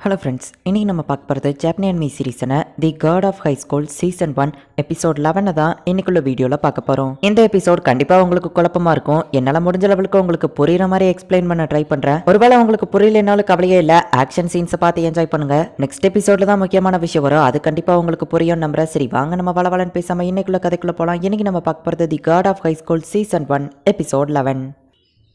Hello friends, இன்றைக்கி நம்ம பார்க்க போகிறது ஜாப்பனியன் மீ சீரீஸான The God of High School season 1 episode 11 தான் இன்னைக்குள்ள வீடியோவில் பார்க்க போகிறோம். இந்த எபிசோட் கண்டிப்பாக உங்களுக்கு குழப்பமாக இருக்கும். என்னால் முடிஞ்ச லெவலுக்கு உங்களுக்கு புரியுற மாதிரி எக்ஸ்பிளைன் பண்ண ட்ரை பண்ணுறேன். ஒருவேளை உங்களுக்கு புரியலனாலும் கவலையே இல்லை, ஆக்ஷன் சீன்ஸை பார்த்து என்ஜாய் பண்ணுங்க. நெக்ஸ்ட் எபிசோடில் தான் முக்கியமான விஷயம் வரும், அது கண்டிப்பாக உங்களுக்கு புரியும் நம்புறேன். சரி வாங்க நம்ம வளவலன்னு பேசாமல் இன்னைக்குள்ள கதைக்குள்ளே போகலாம். இன்றைக்கி நம்ம பார்க்க போகிறது The God of High School season 1 episode 11.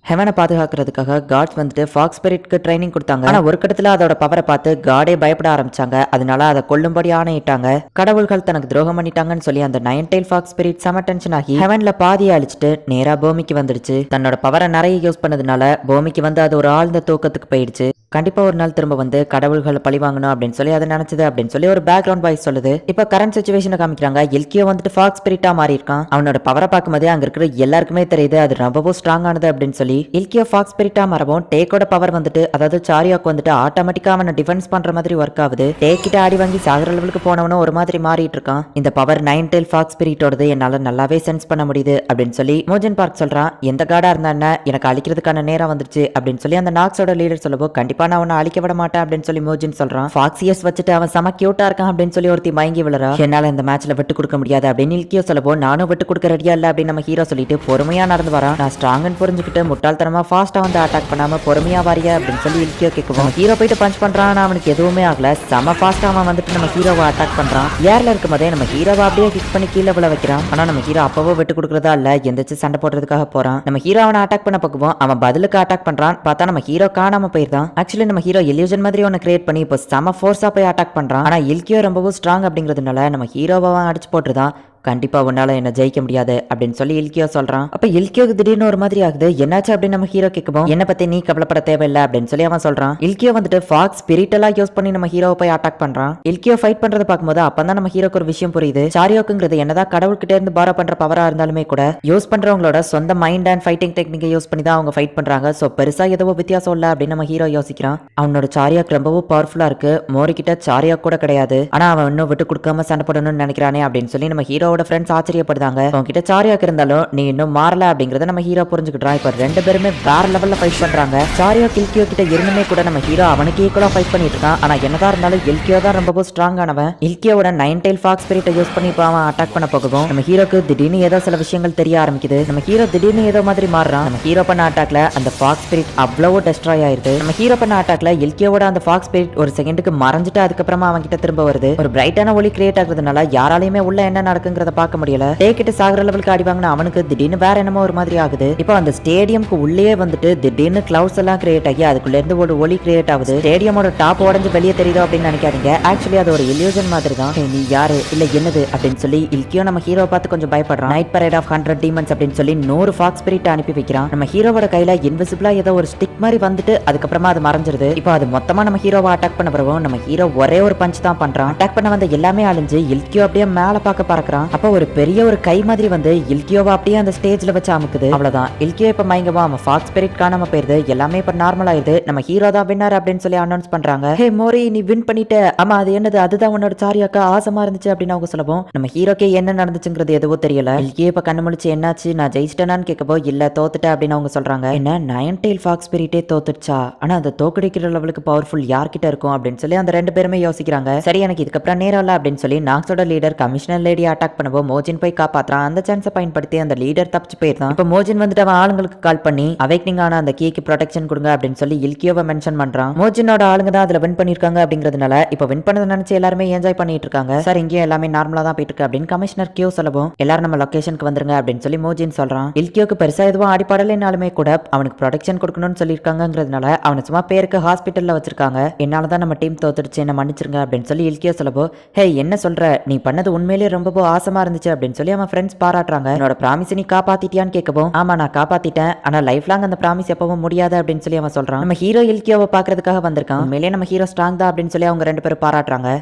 ஹெவனை பாதுகாக்கிறதுக்காக காட்ஸ் வந்துட்டு ஃபாக்ஸ் ஸ்பிரிட்க்கு ட்ரைனிங் கொடுத்தாங்க. ஆனா ஒரு கட்டத்துல அதோட பவரை பார்த்து காடே பயப்பட ஆரம்பிச்சாங்க. அதனால அதை கொல்லும்படி ஆணையிட்டாங்க. கடவுள்கள் தனக்கு துரோகம் பண்ணிட்டாங்கன்னு சொல்லி அந்த 9 டெயில் ஃபாக்ஸ் ஸ்பிரிட் செம டென்ஷன் ஆகி ஹெவன்ல பாதியை அழிச்சிட்டு நேரா பூமிக்கு வந்துடுச்சு. தன்னோட பவரை நிறைய யூஸ் பண்ணதுனால பூமிக்கு வந்து அது ஒரு ஆழ்ந்த தூக்கத்துக்கு போயிடுச்சு. கண்டிப்பா ஒரு நாள் திரும்ப வந்து கடவுள்களை பழி வாங்கணும் அப்படின்னு சொல்லி அதை நினைச்சது அப்படின்னு சொல்லி ஒரு பேக்ரவுண்ட் வாய்ஸ் சொல்லுது. இப்ப கரண்ட் சிச்சுவேஷனை காமிக்கிறாங்க. எல்கியோ வந்துட்டு ஃபாக்ஸ் ஸ்பிரிட்டா மாறி இருக்கான். அவனோட பவரை பார்க்கும்போதே அங்க இருக்கிற எல்லாருக்குமே தெரியுது அது ரொம்பவும் ஸ்ட்ராங் ஆனது அப்படின்னு சொல்லி. எல்கியோ ஃபாக்ஸ் ஸ்பிரிட்டா மாறவும் டேக்கோட பவர் வந்துட்டு, அதாவது சாரியாக்கு வந்துட்டு ஆட்டோமேட்டிக்கா அவனை டிஃபென்ஸ் பண்ற மாதிரி ஒர்க் ஆகுது. டேக் கிட்ட ஆடி வாங்கி சாகர லெவலுக்கு போனவனும் ஒரு மாதிரி மாறிட்டு இருக்கான். இந்த பவர் 9 டெயில் ஃபாக்ஸ் ஸ்பிரிட்டோடது என்னால நல்லாவே சென்ஸ் பண்ண முடியுது அப்படின்னு சொல்லி மோஜன் பார்க் சொல்றான். எந்த காடா இருந்தா என்ன, எனக்கு அழிக்கிறதுக்கான நேரம் வந்துருச்சு அப்படின்னு சொல்லி அந்த நாக்ஸோட லீடர் சொல்லவோ, கண்டிப்பா நான் அவனை அழிக்க விட மாட்டேன் அப்படின்னு சொல்லி மோஜன் சொல்றான். ஃபாக்ஸியஸ் வச்சுட்டு அவன் செம கியூட்டா இருக்கான் அப்படின்னு சொல்லி ஒருத்தி மயங்கி விழறா. என்னால இந்த மேட்ச்ல விட்டு கொடுக்க முடியாது அப்படின்னு இல்கியோ சொல்லவோ, நானும் விட்டு கொடுக்க ரெடியா இல்ல அப்படின்னு நம்ம ஹீரோ சொல்லிட்டு பொறுமையா நடந்து வரான். நான் ஸ்ட்ராங்னு புரிஞ்சுக்கிட்டு முட்டாள்தனமா ஃபாஸ்டா வந்து அட்டாக் பண்ணாம பொறுமையா வாரியா அப்படின்னு சொல்லி இல்கியோ கேட்குவோம். ஹீரோ போயிட்டு பஞ்ச் பண்றான், அவனுக்கு எதுவுமே ஆகல. செம ஃபாஸ்டா அவன் வந்துட்டு நம்ம ஹீரோவை அட்டாக் பண்றான். ஏர்ல இருக்கும் போதே நம்ம ஹீரோவை அப்படியே ஹிட் பண்ணி கீழே விழ வைக்கிறான். ஆனா நம்ம ஹீரோ அப்பவோ விட்டு கொடுக்கறதா இல்ல, எந்திரிச்சு சண்டை போடுறதுக்காக போறான். நம்ம ஹீரோ அவனை அட்டாக் பண்ண போகுவோம், அவன் பதிலுக்கு அட்டாக் பண்றான். பார்த்தா நம்ம ஹீரோ காணாம போயிருந்தான். ஆக்சுவலி நம்ம ஹீரோ இல்யூஷன் மாதிரி ஒன்னு கிரியேட் பண்ணி இப்போ செம ஃபோர்ஸா போய் அட்டாக் பண்றான். ஆனா இல்கியோ ரொம்பவும் ஸ்ட்ராங் அப்படிங்கிறதுனால நம்ம ஹீரோவை அடிச்சு போட்டுருதான். கண்டிப்பா உன்னால என்ன ஜெயிக்க முடியாது அப்படின்னு சொல்லி இல்கியோ சொல்றான். அப்ப இல்கியோக்கு திடீர்னு ஒரு மாதிரி ஆகுது. என்னாச்சு அப்படின்னு நம்ம ஹீரோ கேட்கும். என்ன பத்தி நீ கவலைப்பட தேவையில்லை அப்படின்னு சொல்லி அவன் சொல்றான். இல்கியோ வந்துட்டு ஃபாக்ஸ் ஸ்பிரிட்டெல்லாம் யூஸ் பண்ணி நம்ம ஹீரோவை போய் அட்டாக் பண்றான். இல்கியோ ஃபைட் பண்றதை பார்க்கும்போது அப்பதான் நம்ம ஹீரோக்கு ஒரு விஷயம் புரியுது. சாரியோக்குங்கிறது என்னதான் கடவுள்கிட்ட இருந்து பாரோ பண்ற பவரா இருந்தாலுமே கூட யூஸ் பண்றவங்களோட சொந்த மைண்ட் அண்ட் ஃபைட்டிங் டெக்னிக்கை யூஸ் பண்ணி தான் அவங்க ஃபைட் பண்றாங்க. சோ பெருசா எதுவும் வித்தியாசம் இல்ல அப்படின்னு நம்ம ஹீரோ யோசிக்கிறான். அவனோட சாரியாக்கு ரொம்பவும் பவர்ஃபுல்லா இருக்கு. மோரி கிட்ட சாரியா கூட கிடையாது. ஆனா அவன் இன்னும் விட்டு கொடுக்காம சண்டை போடணும்னு நினைக்கிறானே அப்படின்னு சொல்லி நம்ம ஹீரோட ஃப்ரெண்ட்ஸ் ஆச்சரியப்படுறாங்க. உங்ககிட்ட சாரியாக்கு இருந்தாலும் நீ இன்னும் மாறல அப்படிங்கறத நம்ம ஹீரோ புரிஞ்சுக்கிட்டான். இப்ப ரெண்டு பேருமே வேற லெவல்ல ஃபைட் பண்றாங்க. சாரியா இல்கியோ கிட்ட இருந்துமே கூட நம்ம ஹீரோ அவனுக்கு ஈக்குவலா ஃபைட் பண்ணிட்டு இருக்கான். ஆனா என்னதான் இருந்தாலும் இல்கியோ தான் ரொம்ப ஸ்ட்ராங் ஆனவன். இல்கியோட 9 டெயில் ஃபாக்ஸ் ஸ்பிரிட்டை யூஸ் பண்ணி இப்ப அவன் அட்டாக் பண்ண போகும். நம்ம ஹீரோக்கு திடீர்னு ஏதோ சில விஷயங்கள் தெரிய ஆரம்பிக்குது. நம்ம ஹீரோ திடீர்னு ஏதோ மாதிரி மாறுறான். நம்ம ஹீரோ பண்ண அட்டாக்ல அந்த ஃபாக்ஸ் ஸ்பிரிட் அவ்வளவு டெஸ்ட்ராய் ஆயிருது. நம்ம ஹீரோ பண்ண அட்டாக்ல இல்கியோட அந்த ஃபாக்ஸ் ஸ்பிரிட் ஒரு செகண்டுக்கு மறைஞ்சிட்டு அதுக்கப்புறமா அவன் கிட்ட திரும்ப வருது. ஒரு பிரைட்டான ஒளி கிரியேட் ஆகுறதுனால யாராலையுமே உள்ள என்ன நடக்குங்கிறத பார்க்க முடியல. கிட்ட சாகர லெவலுக்கு அடி வாங்கின அவனுக்கு திடீர்னு வேற என்னமோ ஒரு மாதிரி ஆகுது. இப்போ அந்த ஸ்டேடியம்க்கு உள்ளே வந்துட்டு திடீர்னு கிளவுட்ஸ் எல்லாம் கிரியேட் ஆகி அதுக்குள்ள இருந்து ஒரு ஒளி கிரியேட் ஆகுது. ஸ்டேடியமோட டாப் உடைஞ்சு வெளியே தெரியுதோ அப்படின்னு நினைக்காதீங்க. ஆக்சுவலி அது ஒரு இல்யூஷன் மாதிரி தான். நீ யாரு இல்ல என்னது அப்படின்னு சொல்லி இல்கியோ நம்ம ஹீரோ பார்த்து கொஞ்சம் பயப்படுறான். நைட் பரேட் ஆஃப் 100 டீமன்ஸ் அப்படின்னு சொல்லி 100 ஃபாக்ஸ் ஸ்பிரிட் அனுப்பி வைக்கிறான். நம்ம ஹீரோவோட கையில இன்விசிபிளா ஏதோ ஒரு ஸ்டிக் மாதிரி வந்துட்டு அதுக்கப்புறமா அது மறைஞ்சிருது. இப்போ அது மொத்தமா நம்ம ஹீரோவை அட்டாக் பண்ண வரவும் நம்ம ஹீரோ ஒரே ஒரு பஞ்ச் தான் பண்றான். அட்டாக் பண்ண வந்த எல்லாமே அழிஞ்சு இல்கியோ அப்படியே மேல பார்க்க பறக்குறான். அப்போ ஒரு பெரிய ஒரு கை மாதிரி வந்து இல்கியோவை அப்படியே அந்த ஸ்டேஜ்ல வச்சு அமுக்குது. அவ்வளவுதான், இல்கியோ இப்ப மயங்கமா அவன் ஃபாக்ஸ் ஸ்பிரிட் காணாம போயிருது. எல்லாமே இப்ப நார்மல் ஆயிருது. நம்ம ஹீரோ தான் வின்னர் அப்படின்னு சொல்லி அனௌன்ஸ் பண்றாங்க. ஹே மோரி, நீ வின் பண்ணிட்ட. ஆமா, அது என்னது, அதுதான் உன்னோட சாரியாக்கா ஆசமா இருந்துச்சு அப்படின்னு அவங்க சொல்லவும் நம்ம ஹீரோக்கே என்ன நடந்துச்சுங்கிறது எதுவும் தெரியல. இல்கியோ இப்ப கண்ணு முழிச்சு என்னாச்சு, நான் ஜெயிச்சிட்டேனான்னு கேட்கப்போ இல்ல தோத்துட்ட அப்படின்னு அவங்க சொல்றாங்க. என்ன 9 டெயில் ஃபாக்ஸ் ஸ்பிரிட்டே தோத்துடுச்சா? ஆனா அந்த தோக்கடிக்கிற லெவலுக்கு பவர்ஃபுல் யார்கிட்ட இருக்கும் அப்படின்னு சொல்லி அந்த ரெண்டு பேருமே யோசிக்கிறாங்க. சரி, எனக்கு இதுக்கப்புறம் நேரம் இல்ல அப்படின்னு சொல்லி நாக்ஸோட லீடர் கமிஷனர் லேடி அட்டாக் பண்ணவும் மோஜின் போய் காப்பாத்துறான். அந்த சான்ஸை பயன்படுத்தி அந்த லீடர் தப்பிச்சு போயிருந்தான். இப்ப மோஜின் வந்துட்டு அவன் ஆளுங்களுக்கு கால் பண்ணி அவேக்னிங் ஆன அந்த கீக்கு ப்ரொடெக்ஷன் கொடுங்க அப்படின்னு சொல்லி இல்கியோவை மென்ஷன் பண்றான். மோஜினோட ஆளுங்க தான் அதுல வின் பண்ணிருக்காங்க அப்படிங்கிறதுனால இப்ப வின் பண்ணதை நினைச்சு எல்லாருமே என்ஜாய் பண்ணிட்டு இருக்காங்க. சார், இங்கே எல்லாமே நார்மலா தான் போயிட்டு இருக்கு அப்படின்னு கமிஷனர் கியூ சொல்லவும் எல்லாரும் நம்ம லொகேஷனுக்கு வந்துருங்க அப்படின்னு சொல்லி மோஜின் சொல்றான். இல்கியோக்கு பெருசா எதுவும் அடிப்படலைனாலுமே கூட அவனுக்கு ப்ரொடெக்ஷன் கொடுக்கணும்னு சொல்லியிருக்காங்கிறதுனால அவனை சும்மா பேருக்கு ஹாஸ்பிட்டல்ல வச்சிருக்காங்க. என்னாலதான் நம்ம டீம் தோத்துடுச்சு, என்ன மன்னிச்சிருங்க அப்படின்னு சொல்லி இல்கியோ சொல்லவோ, ஹே என்ன சொல்ற, நீ பண்ணது உண்மையிலேயே ரொம்ப ஆசமா இருந்துச்சு அப்படின்னு சொல்லி அவன் ஃப்ரெண்ட்ஸ் பாராட்டுறாங்க. என்னோட ப்ராமிஸ் நீ காப்பாத்திட்டியான்னு கேட்கவும், ஆமா நான் காப்பாத்திட்டேன், ஆனா லைஃப் லாங் அந்த ப்ராமிஸ் எப்பவும் முடியாது அப்படின்னு சொல்லி அவன் சொல்றான். நம்ம ஹீரோ இல்கியோவை பாக்குறதுக்காக வந்திருக்கான். உண்மையிலேயே நம்ம ஹீரோ ஸ்ட்ராங் தான் அப்படின்னு சொல்லி அவங்க ரெண்டு பேரும் பாராட்டுறாங்க.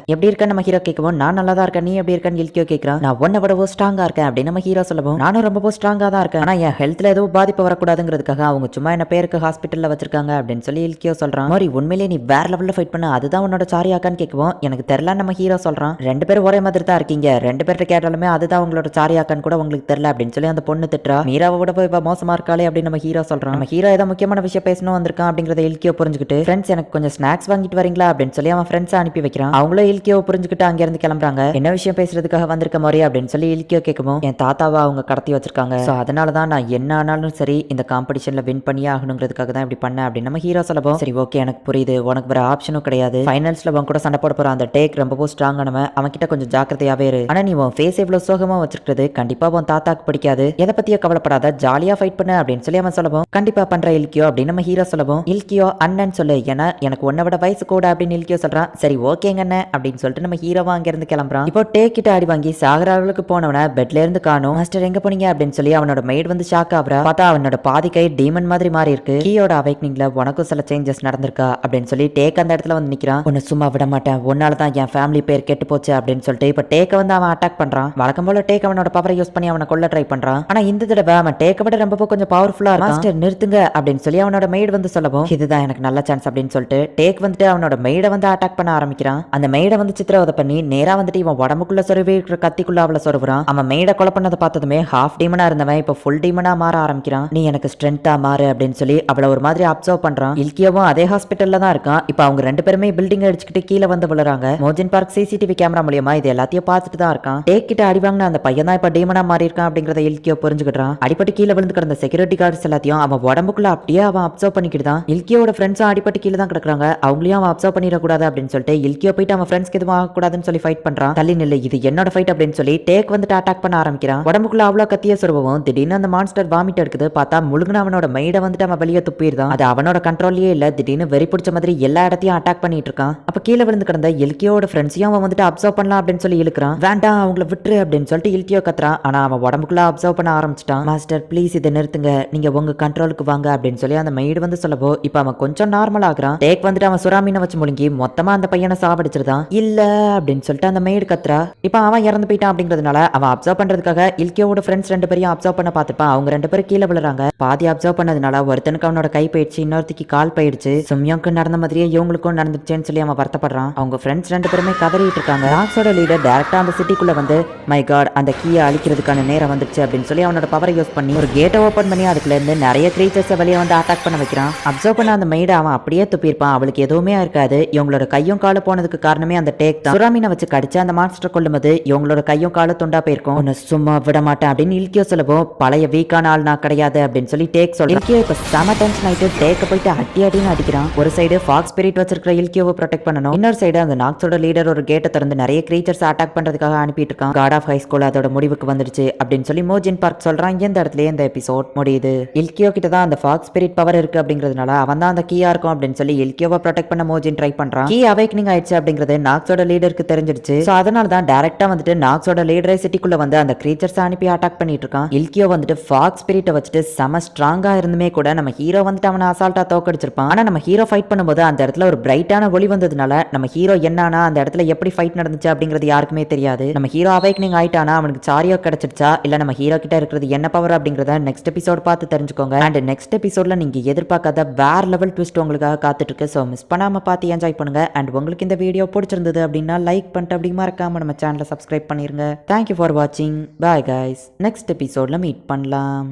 எப்படி இருக்க நம்ம ஹீரோ கேட்கவும், நான் நல்லா தான் இருக்கேன், நீ எப்படி இருக்கேன்னு இல்கியோ கேட்கறான். நான் ஒன்ன விடவோ ஸ்ட்ராங்கா இருக்கேன் அப்படின்னு நம்ம ஹீரோ சொல்லவும், நானும் ரொம்ப ஸ்ட்ராங்கா தான் இருக்கேன், ஆனா என் ஹெல்த்ல எதுவும் பாதிப்பு வரக்கூடாதுங்கிறதுக்காக அவங்க சும்மா என்ன பேருக்கு ஹாஸ்பிட்டல்ல வச்சிருக்காங்க அப்படின்னு சொல்லி இல்கியோ சொல்றான். மாதிரி உண்மையிலேயே நீ வேற லெவல்ல ஃபைட் பண்ண, அதுதான் உன்னோட சாரியாக்கான்னு கேட்கவும் எனக்கு தெரியல நம்ம ஹீரோ சொல்றான். ரெண்டு பேரும் ஒரே மாதிரி தான் இருக்கீங்க, ரெண்டு பேர்ட்ட கேட்டாலும் பண்ணாலுமே அதுதான் உங்களோட சாரியாக்கான்னு கூட உங்களுக்கு தெரியல அப்படின்னு சொல்லி அந்த பொண்ணு திட்டுறா. மீராவை விட போய் மோசமா இருக்காளே அப்படின்னு நம்ம ஹீரோ சொல்றான். நம்ம ஹீரோ ஏதோ முக்கியமான விஷயம் பேசணும் வந்திருக்கான் அப்படிங்கறத இல்கியோ புரிஞ்சுக்கிட்டு ஃப்ரெண்ட்ஸ் எனக்கு கொஞ்சம் ஸ்நாக்ஸ் வாங்கிட்டு வரீங்களா அப்படின்னு சொல்லி அவன் ஃப்ரெண்ட்ஸ் அனுப்பி வைக்கிறான். அவங்களும் இல்கியோ புரிஞ்சுக்கிட்டு அங்க இருந்து கிளம்புறாங்க. என்ன விஷயம் பேசுறதுக்காக வந்திருக்க மாதிரி அப்படின்னு சொல்லி இல்கியோ கேட்கவும் என் தாத்தாவா அவங்க கடத்தி வச்சிருக்காங்க. சோ அதனாலதான் நான் என்ன ஆனாலும் சரி இந்த காம்படிஷன்ல வின் பண்ணியே ஆகணுங்கிறதுக்காக தான் இப்படி பண்ண அப்படின்னு நம்ம ஹீரோ சொல்லவும் சரி ஓகே எனக்கு புரியுது, உனக்கு வேற ஆப்ஷனும் கிடையாது, ஃபைனல்ஸ்ல உன் கூட சண்டை போட போற அந்த டேக் ரொம்பவும் ஸ்ட்ராங்கானவன், அவன் கிட்ட கொஞ்சம் ஜாக்கிரதையாவே இரு. ஆனா நீ உன் ஃபேஸ் இவ்வளவு சோகமா வச்சிருக்கிறது கண்டிப்பா உன் தாத்தாக்கு பிடிக்காது, எதை பத்தியோ கவலைப்படாத, ஜாலியா ஃபைட் பண்ண அப்படின்னு சொல்லி அவன் சொல்லவும் கண்டிப்பா பண்ற இல்கியோ அப்படின்னு நம்ம ஹீரோ சொல்லவும் இல்கியோ அண்ணன் சொல்லு, ஏன்னா எனக்கு உன்னை விட வயசு கூட அப்படின்னு இல்கியோ சொல்றான். சரி ஓகேங்க அண்ணன் அப்படின்னு சொல்லிட்டு நம்ம ஹீரோவா அங்க இருந்து கிளம்புறான். இப்போ டேக் கிட்ட அடி வாங்கி சாகர அளவுக்கு போனவன பெட்ல இருந்து காணும். மாஸ்டர் எங்க போனீங்க அப்படின்னு சொல்லி அவனோட மெய்ட் வந்து ஷாக் ஆகுறா. பார்த்தா அவனோட பாதி கை டீமன் மாதிரி மாறி இருக்கு. கீயோட அவைக்னிங்ல உனக்கும் சில சேஞ்சஸ் நடந்திருக்கா அப்படின்னு சொல்லி டேக் அந்த இடத்துல வந்து நிக்கிறான். உன்னை சும்மா விட மாட்டேன், உன்னாலதான் என் ஃபேமிலி பேர் கெட்டு போச்சு அப்படின்னு சொல்லிட்டு இப்ப டேக்க வந்து அவன் அட்டாக் பண்றான். வழக்கம் போல டேக் அவனோட பவரை யூஸ் பண்ணி அவனை கொல்ல ட்ரை பண்றான். ஆனா இந்த தடவை அவன் டேக்க விட ரொம்ப கொஞ்சம் பவர்ஃபுல்லா இருக்கான். மாஸ்டர் நிறுத்துங்க அப்படின்னு சொல்லி அவனோட மெய்ட் வந்து சொல்லவும் இதுதான் எனக்கு நல்ல சான்ஸ் அப்படின்னு சொல்லிட்டு டேக் வந்துட்டு அவனோட மெய்டை வந்து அட்டாக் பண்ண ஆரம்பிக்கிறான். அந்த மெய்டை வந்து சித்திரவதை பண்ணி நேரா வந்துட்டு இவன் உடம்புக்குள்ள சொருவி இருக்கிற கத்திக்குள்ள அவளை சொருவுறான். அவன் மெய்டை கொலை பண்ணதை பார்த்ததுமே ஹாஃப் டீமனா இருந்தவன் இப்ப ஃபுல் டீமனா மாற ஆரம்பிக்கிறான். நீ எனக்கு ஸ்ட்ரென்த்தா மாறு அப்படின்னு சொல்லி அவளை ஒரு மாதிரி அப்சர்வ் பண்றான். இல்கியோவும் அதே ஹாஸ்பிட்டல்ல தான் இருக்கான். இப்ப அவங்க ரெண்டு பேருமே பில்டிங் அடிச்சுக்கிட்டு கீழே வந்து விழுறாங்க. மோஜின் பார்க் சிசிடிவி கேமரா மூலியமா இது எல்லாத்தையும் பார்த்துட்டு தான் இருக்கான். டேக் கிட்ட அடி வாங்கின அந்த பையன் தான் இப்ப டீமனா மாறி இருக்கான் அப்படிங்கறத இல்கியோ புரிஞ்சுக்கிட்டான். அடிப்பட்டு கீழே விழுந்து கிடந்த செக்யூரிட்டி கார்ட்ஸ் எல்லாத்தையும் அவன் உடம்புக்குள்ள அப்படியே அவன் அப்சர்வ் பண்ணிக்கிட்டு தான். இல்கியோட ஃப்ரெண்ட்ஸும் அடிப்பட்டு கீழே தான் கிடக்குறாங்க. அவங்களையும் அவன் அப்சர்வ் பண்ணிடக்கூடாது அப்படின்னு சொல்லிட்டு இல்கியோ போயிட்டு அவன் ஃப்ரெண்ட்ஸ்க்கு எதுவும் ஆகக்கூடாதுன்னு சொல்லி ஃபைட் பண்றான். தள்ளி நிலை, இது என்னோட ஃபைட் அப்படின்னு சொல்லி டேக் வந்துட்டு அட்டாக் பண்ண ஆரம்பிக்கிறான். உடம்புக்குள்ள அவ்வளவு கத்திய சொருவும் திடீர்னு அந்த மான்ஸ்டர் வாமிட் எடுக்குது. பார்த்தா முழுங்கின அவனோட மைட வந்துட்டு அவன் வெளியே துப்பிடுதான். அது அவனோட கண்ட்ரோல்லயே இல்ல. திடீர்னு வெறி பிடிச்ச மாதிரி எல்லா இடத்தையும் அட்டாக் பண்ணிட்டு இருக்கான். அப்ப கீழே விழுந்து கிடந்த இல்கியோட ஃப்ரெண்ட்ஸையும் அவன் வந்துட்டு அப்சர்வ் பண்ணலாம் அப்படின்னு சொல்லி இழுக்கிறான். வேண்டாம் அவங்கள விட்டுரு அப்படின்னு சொல்லிட்டு இல்கியோ கத்துறான். ஆனா அவன் உடம்புக்குள்ள அப்சர்வ் பண்ண ஆரம்பிச்சிட்டான். மாஸ்டர் ப்ளீஸ் இதை நிறுத்துங்க, நீங்க உங்க கண்ட்ரோலுக்கு வாங்க அப்படின்னு சொல்லி அந்த மைடு வந்து சொல்லவோ இப்ப அவன் கொஞ்சம் நார்மல் ஆகுறான். டேக் வந்துட்டு அவன் சுறாமீனை வச்சு முழுங்கி மொத்தமா அந்த பையனை சாவடிச்சிருதான். இல்ல அப்படின்னு சொல்லிட்டு அந்த மெய்டு கத்துறா. இப்ப அவன் இறந்து போயிட்டான் அப்படிங்கிறதுனால அவன் அப்சர்வ் பண்றதுக்காக இல்கியோட ஃப்ரெண்ட்ஸ் ரெண்டு பேரையும் அப்சர்வ் பண்ண பார்த்துப்பான். அவங்க ரெண்டு பேரும் கீழே விழுறாங்க. பாதி அப்சர்வ் பண்ணதுனால ஒருத்தனுக்கு அவனோட கை போயிடுச்சு, இன்னொருத்திக்கு கால் போயிடுச்சு. சும்யோக்கு நடந்த மாதிரியே இவங்களுக்கும் நடந்துச்சேன்னு சொல்லி அவன் வருத்தப்படுறான். அவங்க ஃப்ரெண்ட்ஸ் ரெண்டு பேருமே கதறிட்டு இருக்காங்க. டாக்ஸோட லீடர் டைரக்டா அந்த சிட்டிக்குள்ள வந்து மை காட் அந்த கீயை அழிக்கிறதுக்கான நேரம் வந்துச்சு அப்படின்னு சொல்லி அவனோட பவரை யூஸ் பண்ணி ஒரு கேட்டை ஓபன் பண்ணி அதுக்குள்ள இருந்து நிறைய கிரீச்சர்ஸ் வெளியே வந்து அட்டாக் பண்ண வைக்கிறான். அப்சர்வ் பண்ண அந்த மெய்டை அவன் அப்படியே துப்பியிருப்பான். அவளுக்கு எதுவுமே இருக்காது. இவங்களோட கையும் கால போனதுக்கு காரணமே அந்த டேக் தான். சுறாமீனை வச்சு கடிச்சு அந்த மான்ஸ்டர் கொல்லும்போது இவங்களோட கையும் காலும் துண்டா போயிருக்கும். உன்னை சும்மா விட மாட்டேன் அப்படின்னு இல்கியோ சொல்லவும் பழைய வீக்கான ஆள் நான் கிடையாது அப்படின்னு சொல்லி டேக் சொல்றான். இல்கியோ இப்ப செம டென்ஷன் ஆயிட்டு டேக்க போயிட்டு அடின்னு அடிக்கிறான். ஒரு சைடு ஃபாக்ஸ் ஸ்பிரிட் வச்சிருக்கிற இல்கியோவை ப்ரொடெக்ட் பண்ணணும். இன்னொரு சைடு அந்த நாக்ஸோட லீடர் ஒரு கேட்டை திறந்து நிறைய கிரீச்சர்ஸ் அட்டாக் பண்றதுக்காக அனுப்பிட்டு இருக்கான். காட் ஆஃப் ஹை ஸ்கூல் அதோட முடிவுக்கு வந்துடுச்சு அப்படின்னு சொல்லி மோஜின் பார்க் சொல்றான். இந்த இடத்துல இந்த எபிசோட் முடியுது. இல்கியோ கிட்ட தான் அந்த ஃபாக்ஸ் ஸ்பிரிட் பவர் இருக்கு அப்படிங்கிறதுனால அவன் தான் அந்த கீயா இருக்கும் அப்படின்னு சொல்லி இல்கியோவை ப்ரொடெக்ட் பண்ண மோஜின் ட்ரை பண்றான். கீ அவேக்னிங் ஆயிடுச்சு அப்படிங்கிறது நாக்ஸோட லீடருக்கு தெரிஞ்சிடுச்சு. சோ அதனால தான் டைரக்டா வந்துட்டு நாக்ஸோட லீடரை சிட்டிக்குள்ள வந்து அந்த கிரீச்சர்ஸ் அனுப்பி அட்டாக் பண்ணிட்டு இருக்கான். இல்கியோ வந்துட்டு ஃபாக்ஸ் ஸ்பிரிட்டை வச்சுட்டு செம ஸ்ட்ராங்கா இருந்துமே கூட நம்ம ஹீரோ வந்துட்டு அவனை அசால்ட்டா தோக்கடிச்சிருப்பான். ஆனா நம்ம ஹீரோ ஃபைட் பண்ணும்போது அந்த இடத்துல ஒரு பிரைட்டான ஒளி வந்ததுனால நம்ம ஹீரோ என்னன்னா அந்த இடத்துல எப்படி ஃபைட் நடந்துச்சு அப்படிங்கிறது யாருக்குமே தெரியாது. நம்ம ஹீரோ அவேக்னிங் ஆயிட்டானா அவனுக்கு சாரியோ கிடைச்சிருச்சா இல்ல நம்ம ஹீரோ கிட்ட இருக்கிறது என்ன பவர் அப்படிங்கறத நெக்ஸ்ட் எபிசோட் பார்த்து தெரிஞ்சுக்கோங்க. அண்ட் நெக்ஸ்ட் எபிசோட்ல நீங்க எதிர்பார்க்காத வேற லெவல் ட்விஸ்ட் உங்களுக்காக காத்துட்டு இருக்கு. சோ மிஸ் பண்ணாம பார்த்து என்ஜாய் பண்ணுங்க. அண்ட் உங்களுக்கு இந்த வீடியோ பிடிச்சிருந்தது அப்படின்னா லைக் பண்ணிட்டு அப்படி மறக்காம நம்ம சேனலை சப்ஸ்கிரைப் பண்ணிருங்க. தேங்க்யூ ஃபார் வாட்சிங். Bye guys. நெக்ஸ்ட் எபிசோட்ல மீட் பண்ணலாம்.